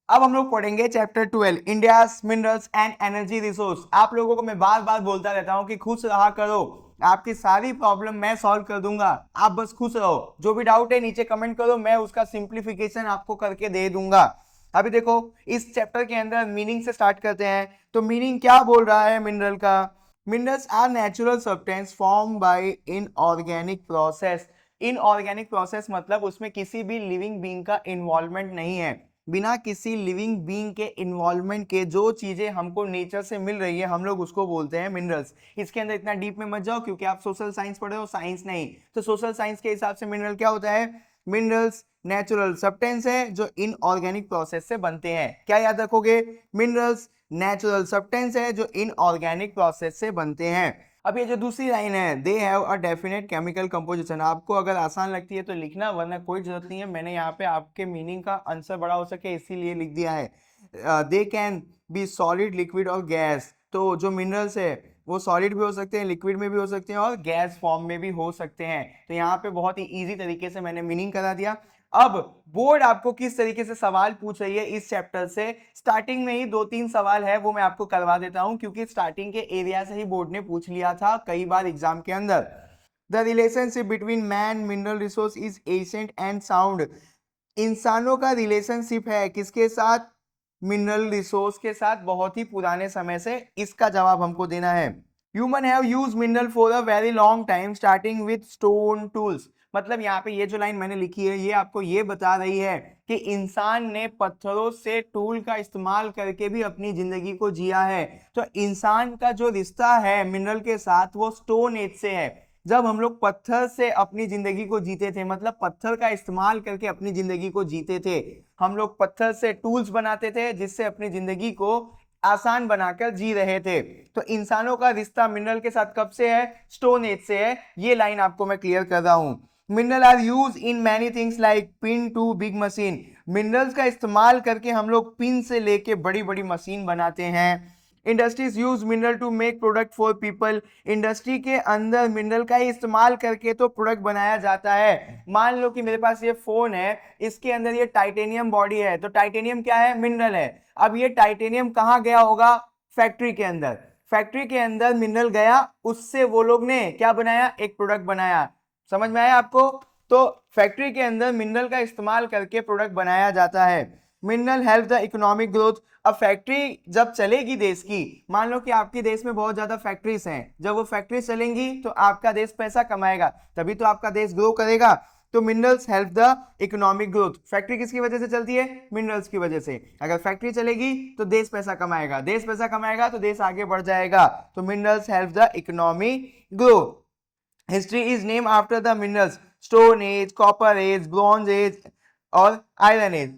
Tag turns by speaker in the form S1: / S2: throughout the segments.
S1: अब हम लोग पढ़ेंगे chapter 12 India minerals and energy resource. आप लोगों को मैं बार बार बोलता रहता हूं कि खुश रहा करो, आपकी सारी प्रॉब्लम मैं सॉल्व कर दूंगा, आप बस खुश रहो। जो भी डाउट है नीचे कमेंट करो, मैं उसका सिंप्लीफिकेशन आपको करके दे दूंगा। अभी देखो, इस चैप्टर के अंदर मीनिंग से स्टार्ट करते हैं। तो मीनिंग क्या बोल रहा है मिनरल का? Minerals are natural substance form by inorganic process. Inorganic process मतलब उसमें किसी भी लिविंग बीइंग का इन्वॉल्वमेंट नहीं है। बिना किसी लिविंग बीइंग के इन्वॉल्वमेंट के जो चीजें हमको नेचर से मिल रही है हम लोग उसको बोलते हैं मिनरल्स। इसके अंदर इतना डीप में मत जाओ क्योंकि आप सोशल साइंस पढ़े हो, साइंस नहीं। तो सोशल साइंस के हिसाब से मिनरल क्या होता है? मिनरल्स नेचुरल सब्सटेंस है जो इनऑर्गेनिक प्रोसेस से बनते हैं। क्या याद रखोगे? मिनरल्स नेचुरल सब्सटेंस है जो इनऑर्गेनिक प्रोसेस से बनते हैं। अब ये जो दूसरी लाइन है, they have a definite chemical composition, आपको अगर आसान लगती है तो लिखना, वरना कोई जरूरत नहीं है। मैंने यहाँ पे आपके मीनिंग का आंसर बड़ा हो सके इसीलिए लिख दिया है। They can be solid, liquid और गैस। तो जो मिनरल्स है वो सॉलिड भी हो सकते हैं, लिक्विड में भी हो सकते हैं और गैस फॉर्म में भी हो सकते हैं। तो यहाँ पे बहुत ही इजी तरीके से मैंने मीनिंग करा दिया। अब बोर्ड आपको किस तरीके से सवाल पूछ रही है इस चैप्टर से, स्टार्टिंग में ही 2-3 सवाल है वो मैं आपको करवा देता हूं क्योंकि स्टार्टिंग के एरिया से ही बोर्ड ने पूछ लिया था कई बार एग्जाम के अंदर। The relationship between man mineral resource is ancient and sound. इंसानों का रिलेशनशिप है किसके साथ? मिनरल रिसोर्स के साथ, बहुत ही पुराने समय से। इसका जवाब हमको देना है। Human have use mineral for a very long time starting with stone tools. मतलब यहाँ पे ये जो लाइन मैंने लिखी है ये आपको ये बता रही है कि इंसान ने पत्थरों से टूल का इस्तेमाल करके भी अपनी जिंदगी को जिया है। तो इंसान का जो रिश्ता है मिनरल के साथ वो स्टोन एज से है। जब हम लोग पत्थर से अपनी जिंदगी को जीते थे, मतलब पत्थर का इस्तेमाल करके अपनी जिंदगी को जीते थे, हम लोग पत्थर से टूल्स बनाते थे जिससे अपनी जिंदगी को आसान बनाकर जी रहे थे। तो इंसानों का रिश्ता मिनरल के साथ कब से है? स्टोन एज से है। ये लाइन आपको मैं क्लियर कर रहा हूं। Mineral are use in many things like pin to big machine. Minerals का इस्तेमाल करके हम लोग पिन से लेके बड़ी बड़ी मशीन बनाते हैं। Industries use mineral to make product for people. Industry के अंदर मिनरल का ही इस्तेमाल करके तो प्रोडक्ट बनाया जाता है। मान लो कि मेरे पास ये फोन है, इसके अंदर ये टाइटेनियम बॉडी है, तो टाइटेनियम क्या है? मिनरल है। अब ये टाइटेनियम कहाँ गया होगा? फैक्ट्री के अंदर। फैक्ट्री के अंदर मिनरल गया, उससे वो लोग ने क्या बनाया? एक प्रोडक्ट बनाया। समझ में आया आपको? तो फैक्ट्री के अंदर मिनरल का इस्तेमाल करके प्रोडक्ट बनाया जाता है। Mineral help the economic growth. अब फैक्ट्री जब चलेगी देश की, मान लो कि आपके देश में बहुत ज्यादा फैक्ट्रीज हैं, जब वो फैक्ट्री चलेंगी तो आपका देश पैसा कमाएगा, तभी तो आपका देश ग्रो करेगा। तो minerals help the economic growth. Factory किसकी वजह से चलती है? मिनरल्स की वजह से। अगर फैक्ट्री चलेगी तो देश पैसा कमाएगा, देश पैसा कमाएगा तो देश आगे बढ़ जाएगा। तो minerals help the economy grow. History is name after the minerals, stone age, copper age, bronze age और आयरन एज।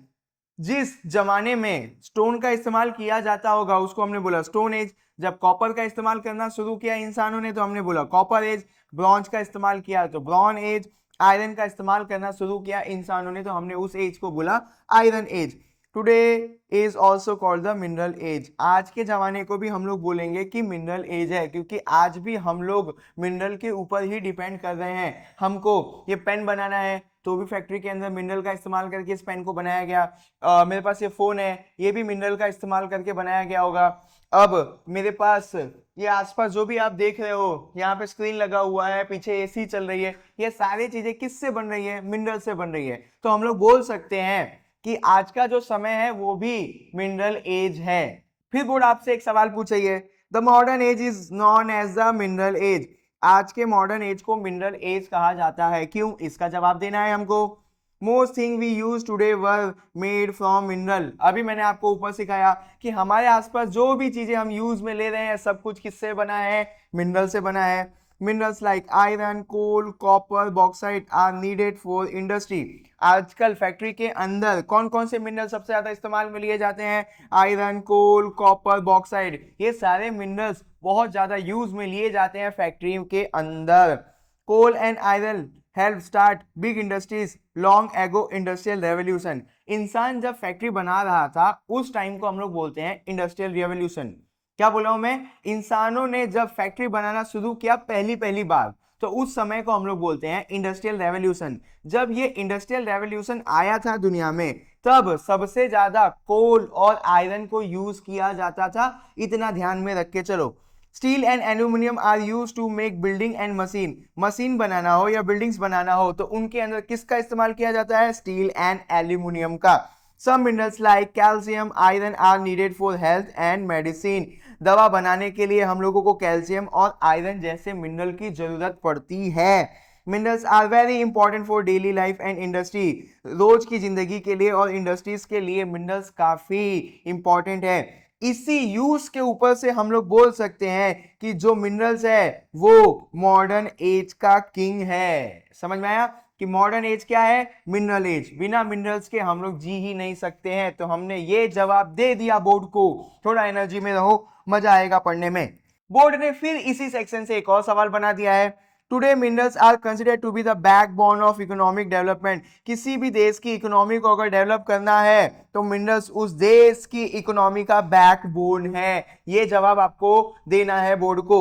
S1: जिस जमाने में स्टोन का इस्तेमाल किया जाता होगा उसको हमने बोला स्टोन एज। जब कॉपर का इस्तेमाल करना शुरू किया इंसानों ने तो हमने बोला कॉपर एज। ब्रॉन्ज का इस्तेमाल किया तो ब्रॉन्ज एज। आयरन का इस्तेमाल करना शुरू किया इंसानों ने तो हमने उस एज को बोला iron age. Today is also called the mineral age. आज के जमाने को भी हम लोग बोलेंगे कि मिनरल एज है क्योंकि आज भी हम लोग मिनरल के ऊपर ही डिपेंड कर रहे हैं। हमको ये पेन बनाना है तो भी फैक्ट्री के अंदर मिनरल का इस्तेमाल करके इस पेन को बनाया गया। मेरे पास ये फोन है, ये भी मिनरल का इस्तेमाल करके बनाया गया होगा। अब मेरे पास ये आसपास जो भी आप देख रहे हो, यहाँ पे स्क्रीन लगा हुआ है, पीछे एसी चल रही है, ये सारी चीजें किससे बन रही है? मिनरल से बन रही है। तो हम लोग बोल सकते हैं कि आज का जो समय है वो भी मिनरल एज है। फिर बोर्ड आपसे एक सवाल पूछिए, the modern age is known as the mineral age. आज के मॉडर्न एज को मिनरल एज कहा जाता है, क्यों? इसका जवाब देना है हमको। Most thing we use today were made from mineral. अभी मैंने आपको ऊपर सिखाया कि हमारे आसपास जो भी चीजें हम यूज में ले रहे हैं सब कुछ किससे बना है? मिनरल से बना है। Minerals like iron, coal, copper, bauxite are needed for industry. आजकल फैक्ट्री के अंदर कौन कौन से मिनरल सबसे ज्यादा इस्तेमाल में लिए जाते हैं? आयरन, कोल, कॉपर, बॉक्साइट, ये सारे मिनरल्स बहुत ज्यादा यूज में लिए जाते हैं फैक्ट्री के अंदर। Coal and iron help start big industries long ago industrial revolution. इंसान जब फैक्ट्री बना रहा था उस टाइम को हम लोग बोलते हैं इंडस्ट्रियल रेवोल्यूशन। क्या बोला हूं मैं? इंसानों ने जब फैक्ट्री बनाना शुरू किया पहली पहली बार तो उस समय को हम लोग बोलते हैं इंडस्ट्रियल रेवोल्यूशन। जब ये इंडस्ट्रियल रेवोल्यूशन आया था दुनिया में तब सबसे ज्यादा कोल और आयरन को यूज किया जाता था, इतना ध्यान में रख के चलो। Steel and aluminium are use to make building and machine बनाना हो या बिल्डिंग्स बनाना हो तो उनके अंदर किसका इस्तेमाल किया जाता है? स्टील एंड एल्यूमिनियम का। Some minerals like calcium iron are needed for health and medicine. दवा बनाने के लिए हम लोगों को कैल्शियम और आयरन जैसे मिनरल की जरूरत पड़ती है। Minerals are very important for daily life and industry. रोज की जिंदगी के लिए और इंडस्ट्रीज के लिए मिनरल्स काफी इंपॉर्टेंट है। इसी यूज के ऊपर से हम लोग बोल सकते हैं कि जो मिनरल्स है वो मॉडर्न एज का किंग है। समझ में आया कि मॉडर्न एज क्या है? Mineral as. बिना मिनरल्स के हम लोग जी ही नहीं सकते हैं। तो हमने ये जवाब दे दिया बोर्ड को। थोड़ा एनर्जी में रहो, मजा आएगा पढ़ने में। बोर्ड ने फिर इसी सेक्शन से एक और सवाल बना दिया है। Today minerals are considered to be the backbone of economic development. किसी भी देश की इकोनॉमी को अगर डेवलप करना है तो मिनरल्स उस देश की इकोनॉमी का बैकबोन है। ये जवाब आपको देना है बोर्ड को।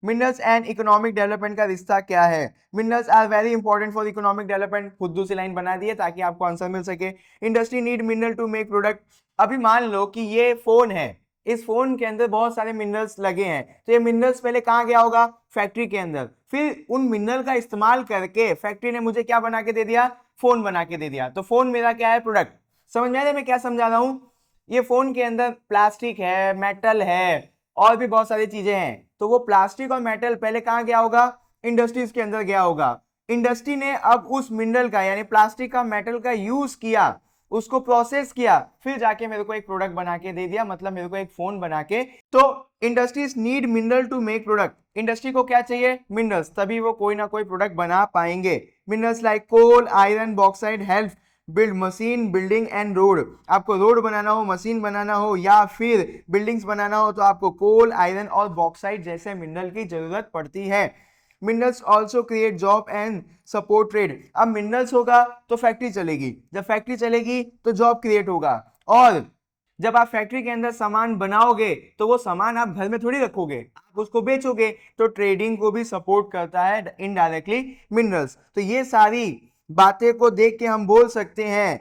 S1: मिनरल्स एंड इकोनॉमिक डेवलपमेंट का रिश्ता क्या है? Minerals are very important for economic development. खुद से लाइन बना दी है ताकि आपको आंसर मिल सके। Industry need mineral to make product. अभी मान लो कि ये फोन है, इस फोन के अंदर बहुत सारे मिनरल्स लगे हैं, तो ये मिनरल्स पहले कहाँ गया होगा? फैक्ट्री के अंदर। फिर उन मिनरल का इस्तेमाल करके फैक्ट्री ने मुझे क्या बना के दे दिया? फोन बना के दे दिया। तो फोन मेरा क्या है? प्रोडक्ट। समझ में आ रहा है मैं क्या समझा रहा हूं? ये फोन के अंदर प्लास्टिक है, मेटल है और भी बहुत सारी चीजें हैं। तो वो प्लास्टिक और मेटल पहले कहाँ गया होगा? इंडस्ट्रीज के अंदर गया होगा। इंडस्ट्री ने अब उस मिनरल का यानी प्लास्टिक का, मेटल का यूज किया, उसको प्रोसेस किया, फिर जाके मेरे को एक प्रोडक्ट बना के दे दिया, मतलब मेरे को एक फोन बना के। तो industries need mineral to make product. Industry को क्या चाहिए? मिनरल्स, तभी वो कोई ना कोई प्रोडक्ट बना पाएंगे। Minerals like coal iron bauxite help build machine building and road. आपको रोड बनाना हो, मशीन बनाना हो या फिर बिल्डिंग्स बनाना हो तो आपको कोल आयरन और बॉक्साइट जैसे मिनरल की जरूरत पड़ती है। Minerals also create job and support trade. अब मिनरल्स होगा तो फैक्ट्री चलेगी, जब फैक्ट्री चलेगी तो जॉब क्रिएट होगा, और जब आप फैक्ट्री के अंदर सामान बनाओगे तो वो सामान आप घर में थोड़ी रखोगे, आप उसको बेचोगे। तो ट्रेडिंग को भी सपोर्ट करता है इनडायरेक्टली मिनरल्स। तो ये सारी बातें को देख के हम बोल सकते हैं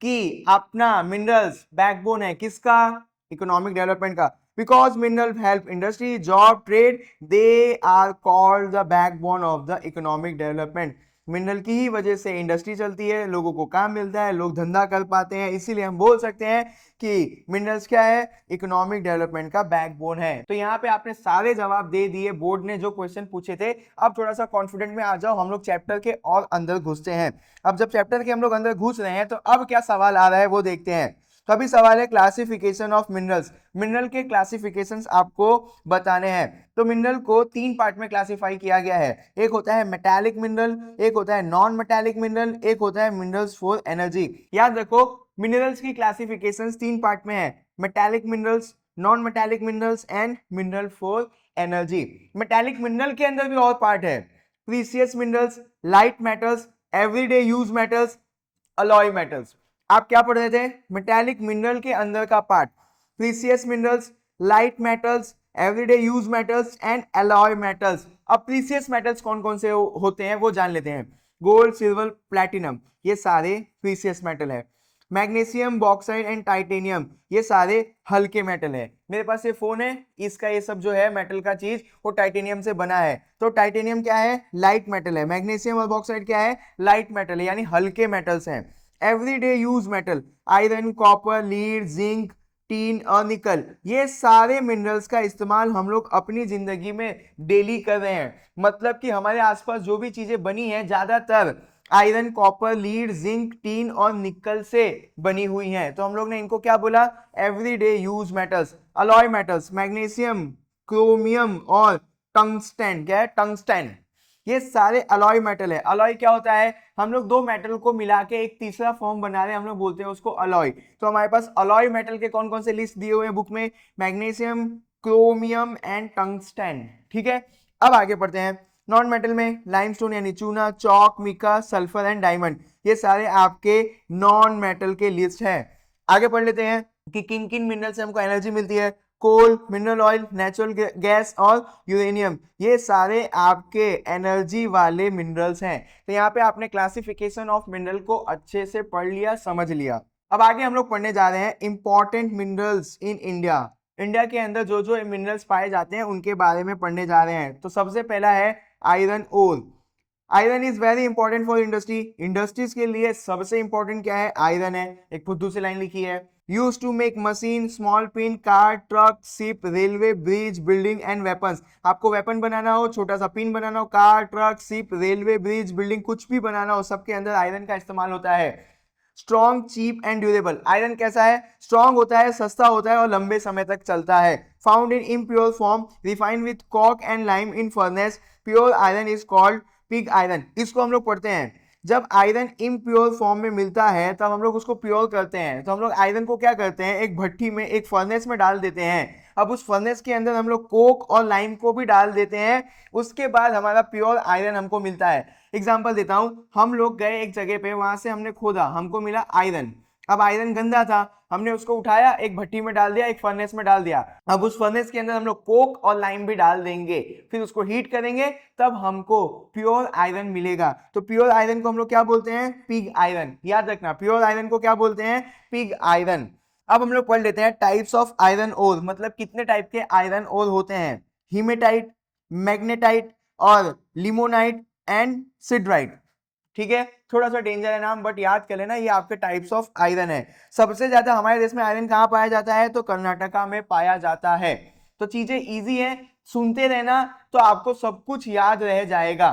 S1: कि अपना मिनरल्स बैकबोन है किसका? इकोनॉमिक डेवलपमेंट का। Because mineral help industry, job, trade, they are called the backbone of the economic development. Mineral की ही वजह से इंडस्ट्री चलती है, लोगों को काम मिलता है, लोग धंधा कर पाते हैं, इसीलिए हम बोल सकते हैं कि मिनरल्स क्या है? इकोनॉमिक डेवलपमेंट का बैकबोन है। तो यहाँ पे आपने सारे जवाब दे दिए बोर्ड ने जो क्वेश्चन पूछे थे। अब थोड़ा सा कॉन्फिडेंट में आ जाओ, हम लोग चैप्टर के और अंदर घुसते हैं। अब जब चैप्टर के हम लोग अंदर घुस रहे हैं तो अब क्या सवाल आ रहा है वो देखते हैं। तो अभी सवाल है क्लासिफिकेशन ऑफ मिनरल्स। मिनरल के क्लासिफिकेशंस आपको बताने हैं। तो मिनरल को 3 पार्ट में क्लासिफाई किया गया है। एक होता है मेटालिक मिनरल, एक होता है नॉन मेटालिक मिनरल, एक होता है मिनरल्स फॉर एनर्जी। याद रखो मिनरल्स की क्लासिफिकेशंस 3 पार्ट में है। Metallic minerals, non metallic minerals and mineral for energy. Metallic mineral के अंदर भी और पार्ट है। Precious minerals, light metals, everyday use metals, alloy metals. आप क्या पढ़ रहे थे? मेटालिक मिनरल के अंदर का part, precious minerals, light metals, everyday use metals and alloy metals. अब प्रीसियस मेटल्स कौन कौन से होते हैं वो जान लेते हैं। गोल्ड, सिल्वर, प्लैटिनम, ये सारे प्रीसियस मेटल है। मैग्नीशियम, बॉक्साइट एंड टाइटेनियम, ये सारे हल्के मेटल है। मेरे पास ये फोन है, इसका ये सब जो है मेटल का चीज वो टाइटेनियम से बना है। तो टाइटेनियम क्या है? लाइट मेटल है। मैग्नीशियम और बॉक्साइट क्या है? लाइट मेटल है, यानी हल्के मेटल्स हैं। Everyday use metal, iron, copper, lead, zinc, tin और निकल, ये सारे मिनरल्स का इस्तेमाल हम लोग अपनी जिंदगी में डेली कर रहे हैं। मतलब कि हमारे आसपास जो भी चीजें बनी हैं ज्यादातर iron, copper, lead, zinc, tin और निकल से बनी हुई हैं। तो हम लोग ने इनको क्या बोला? Everyday use metals. Alloy metals, magnesium, chromium और टंगस्टन। क्या है? टंगस्टन। ये सारे अलॉय मेटल है। अलॉय क्या होता है? हम लोग 2 मेटल को मिला के एक तीसरा फॉर्म बना रहे हैं, हम लोग बोलते हैं उसको अलॉय। तो हमारे पास अलॉय मेटल के कौन कौन से लिस्ट दिए हुए हैं बुक में? Magnesium, chromium and tungsten. ठीक है, अब आगे पढ़ते हैं। नॉन मेटल में लाइमस्टोन यानी चूना, चौक, मिका, सल्फर एंड डायमंड, ये सारे आपके नॉन मेटल के लिस्ट है। आगे पढ़ लेते हैं कि किन किन मिनरल से हमको एनर्जी मिलती है। कोल, मिनरल ऑयल, नेचुरल गैस और यूरेनियम, ये सारे आपके एनर्जी वाले मिनरल्स हैं। तो यहाँ पे आपने क्लासिफिकेशन ऑफ मिनरल को अच्छे से पढ़ लिया, समझ लिया। अब आगे हम लोग पढ़ने जा रहे हैं important minerals in India. India के अंदर जो जो मिनरल्स पाए जाते हैं उनके बारे में पढ़ने जा रहे हैं। तो सबसे पहला है iron ore. Iron is very important for industry. Industries के लिए सबसे इंपॉर्टेंट क्या है? आयरन है। एक फुद्दू से लाइन लिखी है, use to make machine, small pin, car, truck, ship, railway, bridge, building and weapons. आपको वेपन बनाना हो, छोटा सा पिन बनाना हो, car, truck, ship, railway, bridge, building, कुछ भी बनाना हो, सबके अंदर आयरन का इस्तेमाल होता है। Strong, cheap and durable. Iron कैसा है? स्ट्रॉन्ग होता है, सस्ता होता है और लंबे समय तक चलता है। Found in impure form, refined with cock and lime in furnace, pure iron is called pig iron. इसको हम लोग पढ़ते हैं। जब आयरन इम्प्योर फॉर्म में मिलता है तब हम लोग उसको प्योर करते हैं। तो हम लोग आयरन को क्या करते हैं? एक भट्टी में, एक फर्नेस में डाल देते हैं। अब उस फर्नेस के अंदर हम लोग कोक और लाइम को भी डाल देते हैं। उसके बाद हमारा प्योर आयरन हमको मिलता है। एग्जाम्पल देता हूं, हम लोग गए एक जगह पे, वहां से हमने खोदा, हमको मिला आयरन। अब आयरन गंदा था, हमने उसको उठाया, एक भट्टी में डाल दिया, एक फर्नेस में डाल दिया। अब उस फर्नेस के अंदर हम लोग कोक और लाइम भी डाल देंगे, फिर उसको हीट करेंगे, तब हमको प्योर आयरन मिलेगा। तो प्योर आयरन को हम लोग क्या बोलते हैं? Pig iron. याद रखना, प्योर आयरन को क्या बोलते हैं? Pig iron. अब हम लोग पढ़ लेते हैं टाइप्स ऑफ आयरन ओर, मतलब कितने टाइप के आयरन ओर होते हैं। हीमेटाइट, मैग्नेटाइट और लिमोनाइट एंड सिडराइट। ठीक है, थोड़ा सा डेंजर है नाम, बट याद कर लेना, ये आपके टाइप्स ऑफ आयरन है। सबसे ज्यादा हमारे देश में आयरन कहाँ पाया जाता है? तो कर्नाटका में पाया जाता है। तो चीजें इजी है, सुनते रहना तो आपको सब कुछ याद रह जाएगा।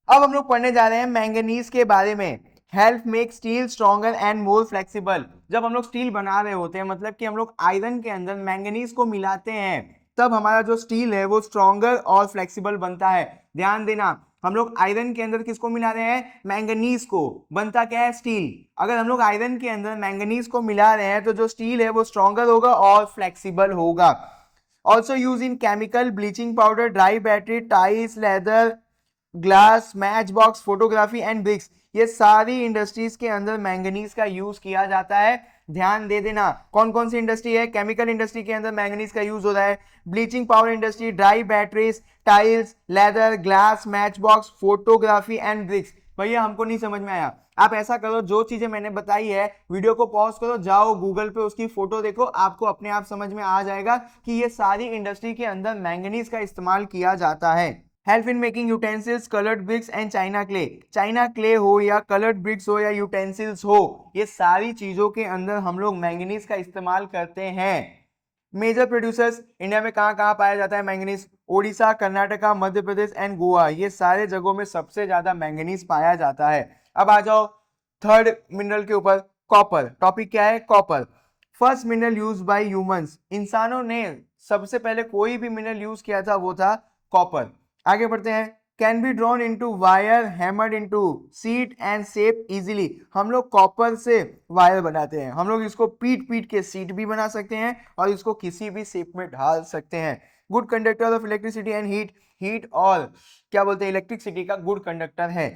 S1: अब हम लोग पढ़ने जा रहे हैं मैंगनीज के बारे में। Help make steel stronger and more flexible. जब हम लोग स्टील बना रहे होते हैं, मतलब कि हम लोग आयरन के अंदर मैंगनीज को मिलाते हैं, तब हमारा जो स्टील है वो स्ट्रॉन्गर और फ्लेक्सिबल बनता है। ध्यान देना, हम लोग आयरन के अंदर किसको मिला रहे हैं? मैंगनीज को। बनता क्या है? स्टील। अगर हम लोग आयरन के अंदर मैंगनीज को मिला रहे हैं तो जो स्टील है वो स्ट्रॉन्गर होगा और फ्लेक्सिबल होगा। Also use in chemical, bleaching powder, dry battery, tiles, leather, glass, match box, photography and bricks. ये सारी इंडस्ट्रीज के अंदर मैंगनीज का यूज किया जाता है। ध्यान दे देना, कौन कौन सी इंडस्ट्री है? केमिकल इंडस्ट्री के अंदर मैंगनीज का यूज हो रहा है, bleaching powder industry, dry batteries, tiles, leather, glass, match box, photography and bricks. भैया हमको नहीं समझ में आया। आप ऐसा करो, जो चीजें मैंने बताई है, वीडियो को पॉज करो, जाओ गूगल पे उसकी फोटो देखो, आपको अपने आप समझ में आ जाएगा कि ये सारी इंडस्ट्री के अंदर मैंगनीज का इस्तेमाल किया जाता है। Help in making utensils, coloured bricks and china clay. China clay हो या कलर्ड ब्रिक्स हो या यूटेंसिल्स हो, ये सारी चीजों के अंदर हम लोग मैंगनीज का इस्तेमाल करते हैं। मेजर प्रोड्यूसर्स इंडिया में कहाँ कहाँ पाया जाता है मैंगनीज? ओडिशा, कर्नाटका, मध्य प्रदेश एंड गोवा, ये सारे जगहों में सबसे ज्यादा मैंगनीज पाया जाता है। अब आ जाओ थर्ड मिनरल के ऊपर, कॉपर। टॉपिक क्या है? Copper. First mineral use by humans. इंसानों ने सबसे पहले कोई भी मिनरल यूज किया था वो था कॉपर। आगे बढ़ते हैं। Can be drawn into wire, hammered into seat and shape easily. हम लोग कॉपर से वायर बनाते हैं, हम लोग इसको पीट पीट के सीट भी बना सकते हैं और इसको किसी भी शेप में ढाल सकते हैं। Good conductor of electricity and heat. Heat और क्या बोलते हैं, इलेक्ट्रिसिटी का गुड कंडक्टर है।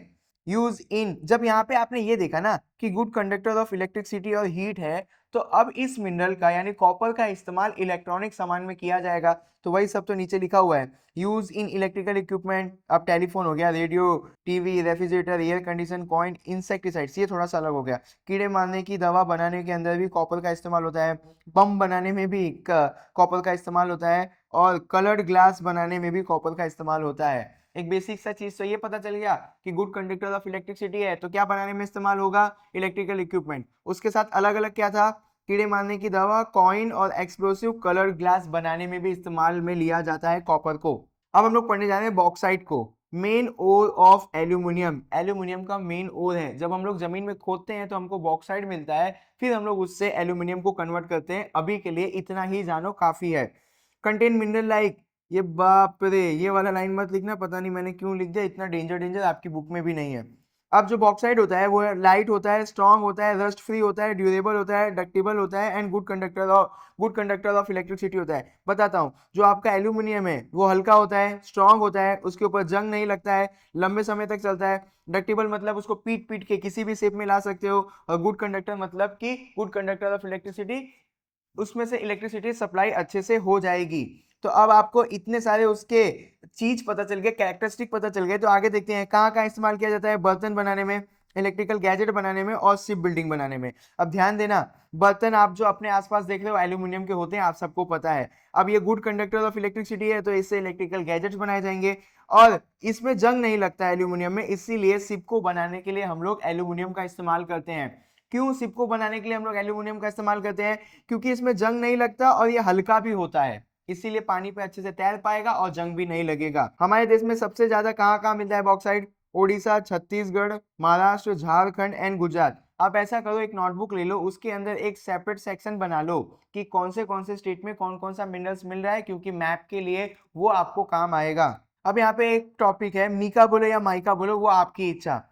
S1: यूज इन, जब यहाँ पे आपने ये देखा ना कि गुड कंडक्टर ऑफ इलेक्ट्रिसिटी और हीट है, तो अब इस मिनरल का यानी कॉपर का इस्तेमाल इलेक्ट्रॉनिक सामान में किया जाएगा। तो वही सब तो नीचे लिखा हुआ है। यूज इन इलेक्ट्रिकल इक्विपमेंट, अब टेलीफोन हो गया, radio, TV, refrigerator, air condition, coin, insecticides, ये थोड़ा सा अलग हो गया। कीड़े मारने की दवा बनाने के अंदर भी कॉपर का इस्तेमाल होता है। बम बनाने में भी कॉपर का इस्तेमाल होता है और कलर्ड ग्लास बनाने में भी कॉपर का इस्तेमाल होता है। एक बेसिक सा चीज तो ये पता चल गया कि गुड कंडक्टर ऑफ इलेक्ट्रिसिटी है तो क्या बनाने में इस्तेमाल होगा? Electrical equipment. उसके साथ अलग अलग क्या था? कीड़े मारने की दवा, कॉइन और एक्सप्लोसिव कलर्ड ग्लास बनाने में भी इस्तेमाल में लिया जाता है कॉपर को। अब हम लोग पढ़ने जा रहे हैं बॉक्साइट को। Main ore of aluminium. Aluminium का मेन ओर है, जब हम लोग जमीन में खोदते हैं तो हमको बॉक्साइट मिलता है, फिर हम लोग उससे एल्यूमिनियम को कन्वर्ट करते हैं। अभी के लिए इतना ही जानो काफी है। कंटेन मिनरल लाइक, ये बाप रे, ये वाला लाइन मत लिखना, पता नहीं मैंने क्यों लिख दिया, इतना डेंजर डेंजर आपकी बुक में भी नहीं है। अब जो बॉक्साइड होता है वो लाइट होता है, स्ट्रॉन्ग होता है, रस्ट फ्री होता है, ड्यूरेबल होता है, डक्टेबल होता है and good conductor of electricity होता है। बताता हूँ, जो आपका एल्यूमिनियम है वो हल्का होता है, स्ट्रॉन्ग होता है, उसके ऊपर जंग नहीं लगता है, लंबे समय तक चलता है। डक्टेबल मतलब उसको पीट पीट के किसी भी शेप में ला सकते हो। और गुड कंडक्टर मतलब कि गुड कंडक्टर ऑफ इलेक्ट्रिसिटी, उसमें से इलेक्ट्रिसिटी सप्लाई अच्छे से हो जाएगी। तो अब आपको इतने सारे उसके चीज पता चल गए, कैरेक्टरिस्टिक पता चल गए। तो आगे देखते हैं कहाँ कहाँ इस्तेमाल किया जाता है बर्तन बनाने में। इलेक्ट्रिकल गैजेट बनाने में और शिप बिल्डिंग बनाने में। अब ध्यान देना, बर्तन आप जो अपने आसपास देख रहे हो एल्यूमिनियम के होते हैं, आप सबको पता है। अब ये गुड कंडक्टर ऑफ इलेक्ट्रिसिटी है, तो इससे इलेक्ट्रिकल गैजेट्स बनाए जाएंगे और इसमें जंग नहीं लगता है एल्यूमिनियम में, इसीलिए शिप को बनाने के लिए हम लोग एल्यूमिनियम का इस्तेमाल करते हैं। क्यों शिप को बनाने के लिए हम लोग एल्यूमिनियम का इस्तेमाल करते हैं? क्योंकि इसमें जंग नहीं लगता और ये हल्का भी होता है, इसीलिए पानी पे अच्छे से तैर पाएगा और जंग भी नहीं लगेगा। हमारे देश में सबसे ज्यादा कहाँ कहाँ मिलता है बॉक्साइट? ओडिशा, छत्तीसगढ़, महाराष्ट्र, झारखंड एंड गुजरात। आप ऐसा करो, एक नोटबुक ले लो, उसके अंदर एक सेपरेट सेक्शन बना लो कि कौन से स्टेट में कौन सा मिनरल्स मिल रहा है, क्योंकि मैप के लिए वो आपको काम आएगा। अब यहाँ पे एक टॉपिक है, मीका बोलो या माइका बोलो, वो आपकी इच्छा।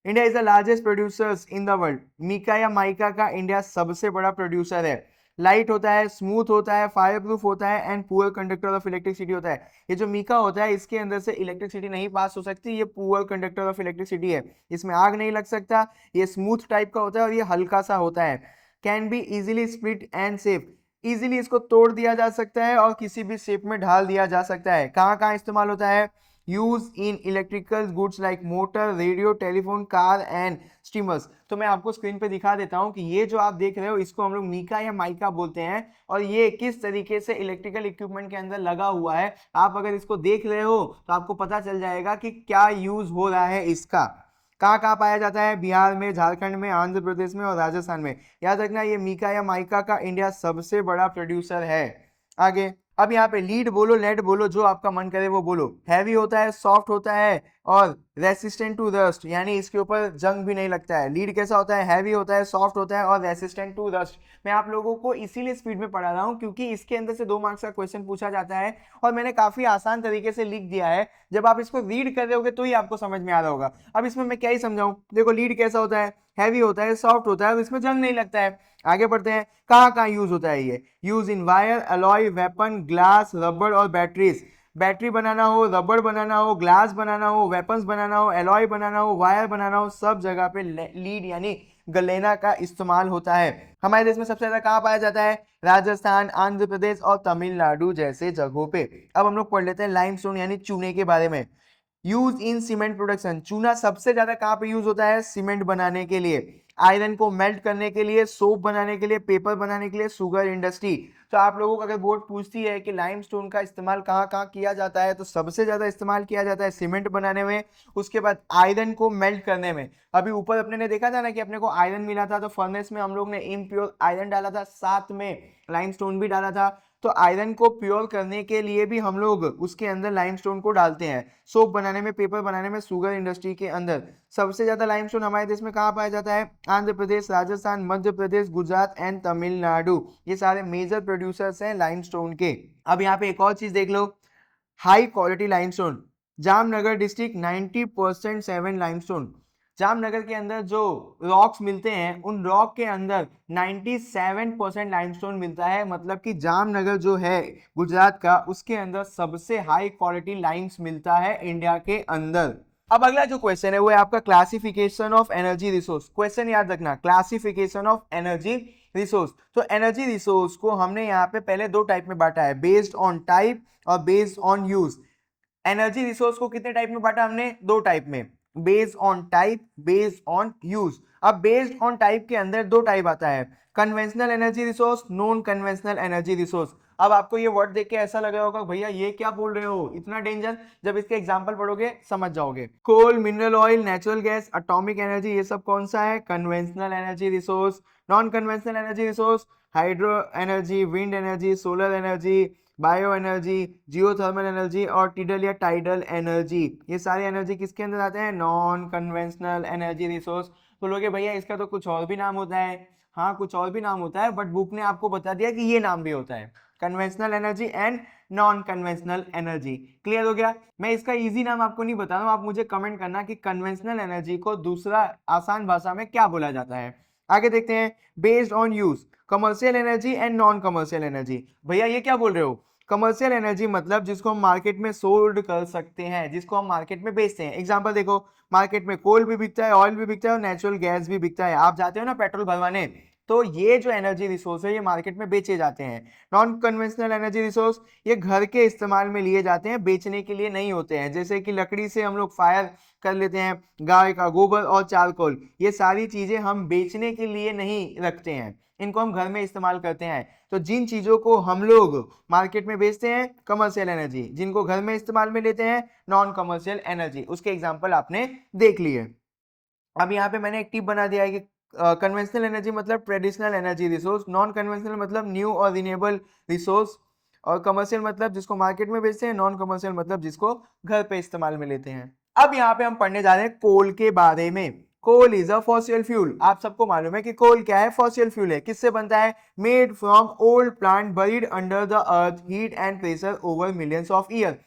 S1: India is the largest producers in the world. Mica या माइका का इंडिया सबसे बड़ा प्रोड्यूसर है। लाइट होता है, स्मूथ होता है, फायर प्रूफ होता है and poor conductor of electricity होता है। ये जो मीका होता है इसके अंदर से इलेक्ट्रिसिटी नहीं पास हो सकती, ये पुअर कंडक्टर ऑफ इलेक्ट्रिसिटी है, इसमें आग नहीं लग सकता, ये स्मूथ टाइप का होता है और ये हल्का सा होता है। Can be easily split and safe, easily इसको तोड़ दिया जा सकता है और किसी भी शेप में ढाल दिया जा सकता है। कहाँ कहाँ इस्तेमाल होता है? Use in electrical goods like motor, radio, telephone, car and steamers. तो मैं आपको स्क्रीन पे दिखा देता हूँ कि ये जो आप देख रहे हो इसको हम लोग मीका या माइका बोलते हैं और ये किस तरीके से इलेक्ट्रिकल इक्विपमेंट के अंदर लगा हुआ है। आप अगर इसको देख रहे हो तो आपको पता चल जाएगा कि क्या यूज हो रहा है इसका। कहाँ कहाँ पाया जाता है? बिहार में, झारखंड में, आंध्र प्रदेश में और राजस्थान में। याद रखना, ये मीका या माइका का इंडिया सबसे बड़ा प्रोड्यूसर है। आगे, अब यहाँ पे लीड बोलो, लेड बोलो, जो आपका मन करे वो बोलो। हैवी होता है, सॉफ्ट होता है और रेसिस्टेंट टू रस्ट, यानी इसके ऊपर जंग भी नहीं लगता है। लीड कैसा होता है? हैवी होता है, सॉफ्ट होता है और रेसिस्टेंट टू रस्ट। मैं आप लोगों को इसीलिए स्पीड में पढ़ा रहा हूँ क्योंकि इसके अंदर से 2 मार्क्स का क्वेश्चन पूछा जाता है और मैंने काफी आसान तरीके से लिख दिया है। जब आप इसको रीड कर रहे होगे तो ही आपको समझ में आ रहा होगा। अब इसमें मैं क्या ही समझाऊं? देखो, लीड कैसा होता है? हैवी होता है, सॉफ्ट होता है और इसमें जंग नहीं लगता है। आगे बढ़ते हैं, कहाँ कहाँ यूज होता है ये? Use in wire, alloy, weapon, glass, रबड़ और बैटरीज। बैटरी बनाना हो, रबड़ बनाना हो, ग्लास बनाना हो, वेपन्स बनाना हो, एलॉय बनाना हो, वायर बनाना हो, सब जगह पे लीड यानी गलेना का इस्तेमाल होता है। हमारे देश में सबसे ज्यादा कहाँ पाया जाता है? राजस्थान, आंध्र प्रदेश और तमिलनाडु जैसे जगहों पे। अब हम लोग पढ़ लेते हैं लाइमस्टोन यानी चूने के बारे में। यूज इन सीमेंट प्रोडक्शन, चूना सबसे ज्यादा कहाँ पे यूज होता है? सीमेंट बनाने के लिए, आयरन को मेल्ट करने के लिए, सोप बनाने के लिए, पेपर बनाने के लिए, शुगर इंडस्ट्री। तो आप लोगों को अगर बोर्ड पूछती है कि लाइमस्टोन का इस्तेमाल कहाँ कहाँ किया जाता है, तो सबसे ज्यादा इस्तेमाल किया जाता है सीमेंट बनाने में, उसके बाद आयरन को मेल्ट करने में। अभी ऊपर अपने ने देखा था ना कि अपने को आयरन मिला था, तो फर्नेस में हम लोग ने इम्प्योर आयरन डाला था, साथ में लाइमस्टोन भी डाला था। तो आयरन को प्योर करने के लिए भी हम लोग उसके अंदर लाइमस्टोन को डालते हैं। सोप बनाने में, पेपर बनाने में, शुगर इंडस्ट्री के अंदर। सबसे ज्यादा लाइमस्टोन हमारे देश में कहाँ पाया जाता है? आंध्र प्रदेश, राजस्थान, मध्य प्रदेश, गुजरात एंड तमिलनाडु। ये सारे मेजर प्रोड्यूसर्स हैं लाइमस्टोन के। अब यहाँ पे एक और चीज देख लो, high quality limestone. Jamnagar district 90% 7 limestone. Jamnagar के अंदर जो रॉक्स मिलते हैं उन रॉक के अंदर 97% लाइमस्टोन मिलता है। मतलब कि जामनगर जो है गुजरात का, उसके अंदर सबसे हाई क्वालिटी लाइम्स मिलता है इंडिया के अंदर। अब अगला जो क्वेश्चन है वो है आपका classification of energy resource. Question याद रखना, क्लासिफिकेशन ऑफ एनर्जी रिसोर्स। तो एनर्जी रिसोर्स को हमने यहाँ पे पहले 2 टाइप में बांटा है, बेस्ड ऑन टाइप और based on use. Energy resource को कितने टाइप में बांटा हमने? 2 टाइप में, based on type, based on use. अब बेस्ड ऑन टाइप के अंदर 2 टाइप आता है, conventional energy resource, non conventional energy resource. अब आपको ये वर्ड देख के ऐसा लग रहा होगा भैया ये क्या बोल रहे हो, इतना डेंजर। जब इसके एग्जांपल पढ़ोगे समझ जाओगे। Coal, mineral oil, natural gas, atomic energy, ये सब कौन सा है? Conventional energy resource. Non conventional energy resource, hydro energy, wind energy, solar energy, bio energy, geothermal energy और टिडल या टाइडल एनर्जी। ये सारे एनर्जी किसके अंदर आते हैं? Non conventional energy resource. बोलोगे भैया इसका तो कुछ और भी नाम होता है। हाँ, कुछ और भी नाम होता है, बट बुक ने आपको बता दिया कि ये नाम भी होता है, conventional energy and non conventional energy. Clear हो गया? मैं इसका इजी नाम आपको नहीं बता रहा हूं, आप मुझे कमेंट करना कि कन्वेंशनल एनर्जी को दूसरा आसान भाषा में क्या बोला जाता है। आगे देखते हैं, based on use, commercial energy and non commercial energy. भैया ये क्या बोल रहे हो? कमर्शियल एनर्जी मतलब जिसको हम मार्केट में सोल्ड कर सकते हैं, जिसको हम मार्केट में बेचते हैं। एग्जांपल देखो, मार्केट में कोल भी बिकता है, ऑयल भी बिकता है और नेचुरल गैस भी बिकता है। आप जाते हो ना पेट्रोल भरवाने, तो ये जो एनर्जी रिसोर्स है ये मार्केट में बेचे जाते हैं। नॉन कन्वेंशनल एनर्जी रिसोर्स ये घर के इस्तेमाल में लिए जाते हैं, बेचने के लिए नहीं होते हैं। जैसे कि लकड़ी से हम लोग फायर कर लेते हैं, गाय का गोबर और चारकोल, ये सारी चीजें हम बेचने के लिए नहीं रखते हैं, इनको हम घर में इस्तेमाल करते हैं। तो जिन चीजों को हम लोग मार्केट में बेचते हैं कमर्शियल एनर्जी, जिनको घर में इस्तेमाल में लेते हैं नॉन कमर्शियल एनर्जी, उसके एग्जांपल आपने देख लिए। अब यहाँ पे मैंने एक टिप बना दिया है कि कन्वेंशनल एनर्जी मतलब traditional energy resource, non conventional मतलब न्यू और रिन्यूएबल रिसोर्स, और कमर्शियल मतलब जिसको मार्केट में बेचते हैं, नॉन कमर्शियल मतलब जिसको घर पे इस्तेमाल में लेते हैं। अब यहाँ पे हम पढ़ने जा रहे हैं कोल के बारे में। Coal is a fossil fuel. आप सबको मालूम है कि कोल क्या है, फॉसिल फ्यूल है। किससे बनता है? Made from old plant buried under the earth, heat and pressure over millions of year.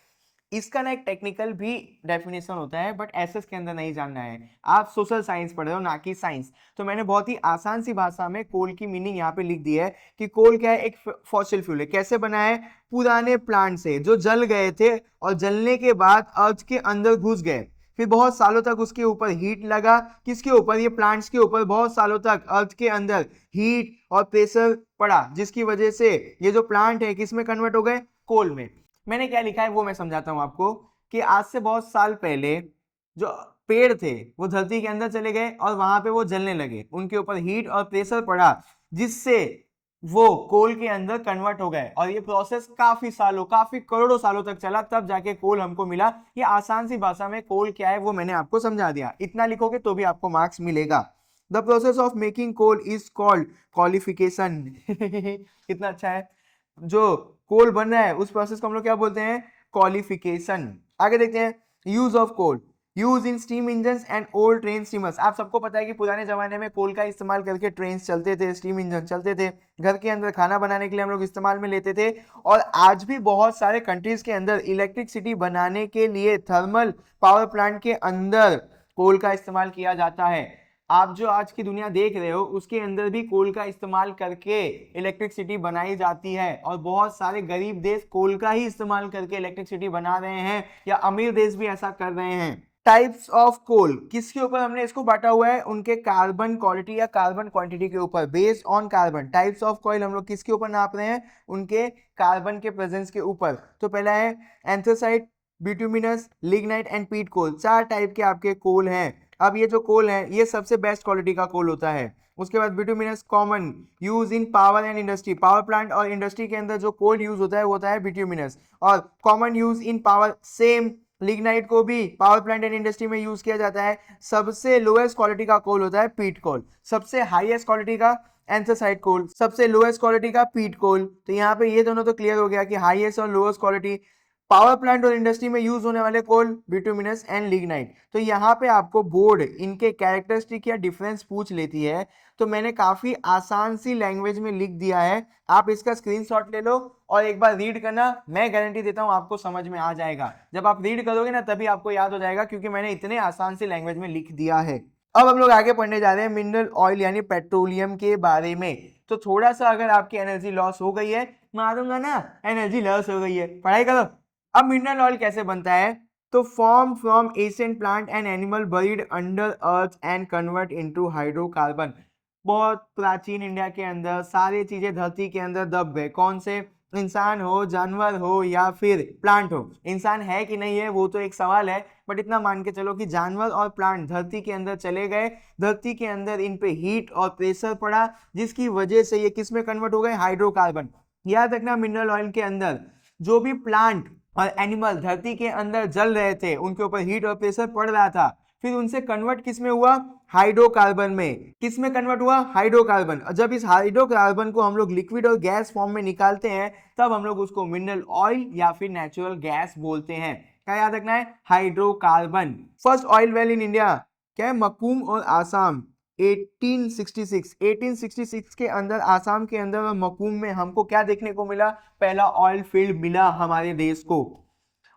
S1: इसका ना एक टेक्निकल भी डेफिनेशन होता है, बट एसएस के अंदर नहीं जानना है, आप सोशल साइंस पढ़ रहे हो ना कि साइंस। तो मैंने बहुत ही आसान सी भाषा में कोल की मीनिंग यहाँ पे लिख दी है कि कोल क्या है, एक फॉसिल फ्यूल है। कैसे बना है? पुराने प्लांट से जो जल गए थे और जलने के बाद अर्थ के अंदर घुस गए, फिर बहुत सालों तक उसके ऊपर हीट लगा। किसके ऊपर? ये प्लांट्स के ऊपर बहुत सालों तक अर्थ के अंदर हीट और प्रेशर पड़ा, जिसकी वजह से ये जो प्लांट है किस में कन्वर्ट हो गए? कोल में। मैंने क्या लिखा है वो मैं समझाता हूं आपको कि आज से बहुत साल पहले जो पेड़ थे वो धरती के अंदर चले गए और वहां पे वो जलने लगे, उनके ऊपर हीट और प्रेशर पड़ा, जिससे वो कोल के अंदर कन्वर्ट हो गए। और ये प्रोसेस काफी सालों, काफी करोड़ों सालों तक चला, तब जाके कोल हमको मिला। ये आसान सी भाषा में कोल क्या है वो मैंने आपको समझा दिया। इतना लिखोगे तो भी आपको मार्क्स मिलेगा। The process of making coal is called qualification. कितना अच्छा है। जो कोल बन रहा है उस प्रोसेस को हम लोग क्या बोलते हैं? क्वालिफिकेशन। आगे देखते हैं। Use of coal, use in steam engine and old train steamers. आप सबको पता है कि पुराने जमाने में कोल का इस्तेमाल करके ट्रेन चलते थे, स्टीम इंजन चलते थे, घर के अंदर खाना बनाने के लिए हम लोग इस्तेमाल में लेते थे। और आज भी बहुत सारे कंट्रीज के अंदर इलेक्ट्रिसिटी बनाने के लिए थर्मल पावर प्लांट के अंदर कोल का इस्तेमाल किया जाता है। आप जो आज की दुनिया देख रहे हो उसके अंदर भी कोल का इस्तेमाल करके इलेक्ट्रिसिटी बनाई जाती है, और बहुत सारे गरीब देश कोल का ही इस्तेमाल करके इलेक्ट्रिसिटी बना रहे हैं, या अमीर देश भी ऐसा कर रहे हैं। टाइप्स ऑफ कोल, किसके ऊपर हमने इसको बांटा हुआ है? उनके कार्बन क्वालिटी या कार्बन क्वांटिटी के ऊपर, based on carbon. Types of coal हम लोग किसके ऊपर नाप रहे हैं? उनके कार्बन के प्रेजेंस के ऊपर। तो पहला है एंथ्रासाइट, बिटुमिनस, लिग्नाइट एंड पीट कोल। 4 टाइप के आपके कोल हैं। अब ये जो कोल है ये सबसे बेस्ट क्वालिटी का कोल होता है। उसके बाद bituminous common use in power and industry, power plant और इंडस्ट्री के अंदर जो कोल यूज होता है वो होता है बिटुमिनस। और common use in power, same lignite को भी पावर प्लांट एंड इंडस्ट्री में यूज किया जाता है। सबसे लोएस्ट क्वालिटी का कोल होता है पीट कोल, सबसे हाईएस्ट क्वालिटी का एंथ्रासाइट कोल, सबसे लोएस्ट क्वालिटी का पीट कोल। तो यहाँ पे ये दोनों तो क्लियर हो गया कि हाईएस्ट और लोएस्ट क्वालिटी। पावर प्लांट और इंडस्ट्री में यूज होने वाले कोल बिटुमिनस एंड लिग्नाइट। तो यहाँ पे आपको बोर्ड इनके कैरेक्टरिस्टिक या डिफरेंस पूछ लेती है, तो मैंने काफी आसान सी लैंग्वेज में लिख दिया है। आप इसका स्क्रीनशॉट ले लो और एक बार रीड करना, मैं गारंटी देता हूँ आपको समझ में आ जाएगा। जब आप रीड करोगे ना तभी आपको याद हो जाएगा, क्योंकि मैंने इतने आसान सी लैंग्वेज में लिख दिया है। अब हम लोग आगे पढ़ने जा रहे हैं मिनरल ऑयल यानी पेट्रोलियम के बारे में। तो थोड़ा सा अगर आपकी एनर्जी लॉस हो गई है, मारूंगा ना एनर्जी लॉस हो गई है, पढ़ाई करो। अब मिनरल ऑयल कैसे बनता है? तो form from ancient plant and animal buried under earth and convert into hydrocarbon. बहुत प्राचीन इंडिया के अंदर सारी चीजें धरती के अंदर दब गए। कौन से? इंसान हो, जानवर हो या फिर प्लांट हो। इंसान है कि नहीं है वो तो एक सवाल है, बट इतना मान के चलो कि जानवर और प्लांट धरती के अंदर चले गए, धरती के अंदर इन पे हीट और प्रेशर पड़ा, जिसकी वजह से ये किस में कन्वर्ट हो गए? हाइड्रोकार्बन। याद रखना मिनरल ऑयल के अंदर जो भी प्लांट और एनिमल धरती के अंदर जल रहे थे, उनके ऊपर हीट और प्रेशर पड़ रहा था, फिर उनसे कन्वर्ट किस में हुआ? हाइड्रोकार्बन में। किस में कन्वर्ट हुआ? हाइड्रोकार्बन। जब इस हाइड्रोकार्बन को हम लोग लिक्विड और गैस फॉर्म में निकालते हैं तब हम लोग उसको मिनरल ऑयल या फिर नेचुरल गैस बोलते हैं। क्या याद रखना है? Hydrocarbon. First oil well in India क्या है? मकूम और आसाम, 1866 के अंदर आसाम के अंदर और मकूम में हमको क्या देखने को मिला? पहला ऑयल फील्ड मिला हमारे देश को।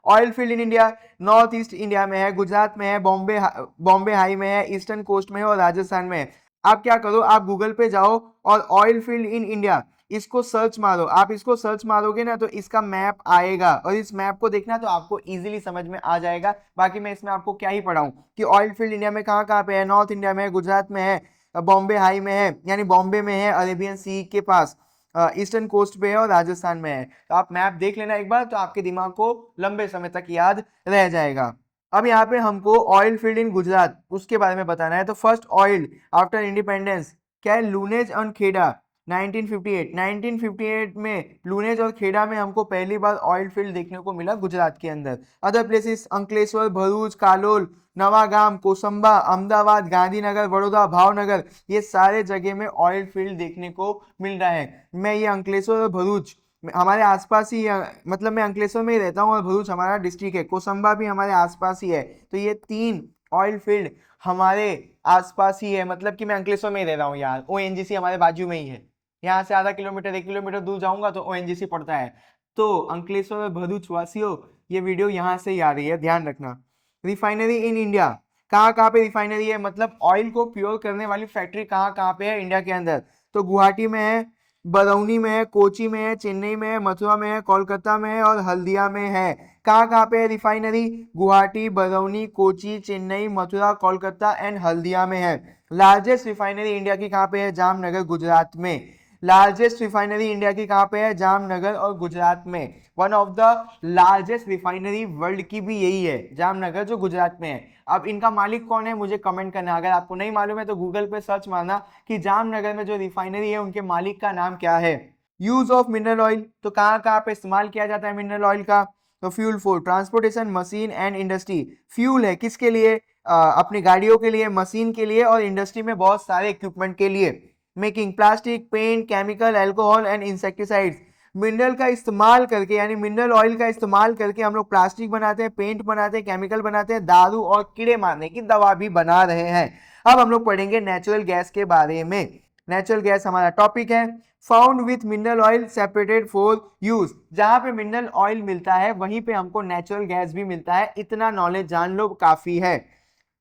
S1: Oil field in India north east India में है, गुजरात में है, बॉम्बे हाई में है, ईस्टर्न कोस्ट में है और राजस्थान में है। आप क्या करो, आप गूगल पे जाओ और ऑयल फील्ड इन इंडिया इसको सर्च मारो। आप इसको सर्च मारोगे ना तो इसका मैप आएगा, और इस मैप को देखना तो आपको इजीली समझ में आ जाएगा। बाकी मैं इसमें आपको क्या ही पढ़ाऊं कि ऑयल फील्ड इंडिया में कहाँ कहाँ पे है। नॉर्थ इंडिया में है, गुजरात में है, बॉम्बे हाई में है, यानी बॉम्बे में है, अरेबियन सी के पास, ईस्टर्न कोस्ट पे है और राजस्थान में है। तो आप मैप देख लेना एक बार, तो आपके दिमाग को लंबे समय तक याद रह जाएगा। अब यहाँ पे हमको ऑयल फील्ड इन गुजरात उसके बारे में बताना है। तो फर्स्ट ऑयल आफ्टर इंडिपेंडेंस क्या है? लूनेज और खेड़ा, 1958 में लूनेज और खेड़ा में हमको पहली बार ऑयल फील्ड देखने को मिला गुजरात के अंदर। अदर प्लेसेस अंकलेश्वर, भरूच, कालोल, नवागाम, कोसंबा, अहमदाबाद, गांधीनगर, बड़ौदा, भावनगर, ये सारे जगह में ऑयल फील्ड देखने को मिल रहा है। मैं ये अंकलेश्वर और भरूच हमारे आसपास ही मतलब मैं अंकलेश्वर में ही रहता हूँ और भरूच हमारा डिस्ट्रिक्ट है, कोसंबा भी हमारे आसपास ही है। तो ये 3 ऑयल फील्ड हमारे आसपास ही है, मतलब कि मैं अंकलेश्वर में ही रह रहा हूँ यार, ओएनजीसी हमारे बाजू में ही है। यहाँ से आधा किलोमीटर 1 किलोमीटर दूर जाऊंगा तो ओएनजीसी पड़ता है। तो अंकलेश्वर और भरूच वासियों, ये वीडियो यहाँ से ही आ रही है, ध्यान रखना। रिफाइनरी इन इंडिया, कहाँ कहाँ पे रिफाइनरी है, मतलब ऑयल को प्योर करने वाली फैक्ट्री कहाँ कहाँ पे है इंडिया के अंदर? तो गुवाहाटी में है, बरौनी में है, कोची में है, चेन्नई में है, मथुरा में है, कोलकाता में है और हल्दिया में है। कहाँ कहाँ पे है रिफाइनरी? गुवाहाटी, बरौनी, कोची, चेन्नई, मथुरा, कोलकाता एंड हल्दिया में है। लार्जेस्ट रिफाइनरी इंडिया की कहाँ पे है? जामनगर, गुजरात में। लार्जेस्ट रिफाइनरी इंडिया की कहाँ पे है? जामनगर और गुजरात में। One of the largest refinery world की भी यही है, जामनगर, जो गुजरात में है। अब इनका मालिक कौन है मुझे कमेंट करना, अगर आपको नहीं मालूम है तो गूगल पे सर्च मारना कि जामनगर में जो रिफाइनरी है उनके मालिक का नाम क्या है। यूज ऑफ मिनरल ऑयल, तो कहाँ कहाँ पे इस्तेमाल किया जाता है मिनरल ऑयल का? तो fuel for transportation, machine and industry. Fuel है किसके लिए? अपनी गाड़ियों के लिए, मशीन के लिए और इंडस्ट्री में बहुत सारे इक्विपमेंट के लिए। Making plastic, paint, chemical, alcohol and insecticides. Mineral का इस्तेमाल करके, यानी मिनरल ऑयल का इस्तेमाल करके हम लोग प्लास्टिक बनाते हैं, पेंट बनाते हैं, केमिकल बनाते हैं, दारू और कीड़े मारने की दवा भी बना रहे हैं। अब हम लोग पढ़ेंगे नेचुरल गैस के बारे में। नेचुरल गैस हमारा टॉपिक है। Found with mineral oil separated for use, जहां पे मिनरल ऑयल मिलता है वहीं पे हमको नेचुरल गैस भी मिलता है, इतना नॉलेज जान लो काफी है।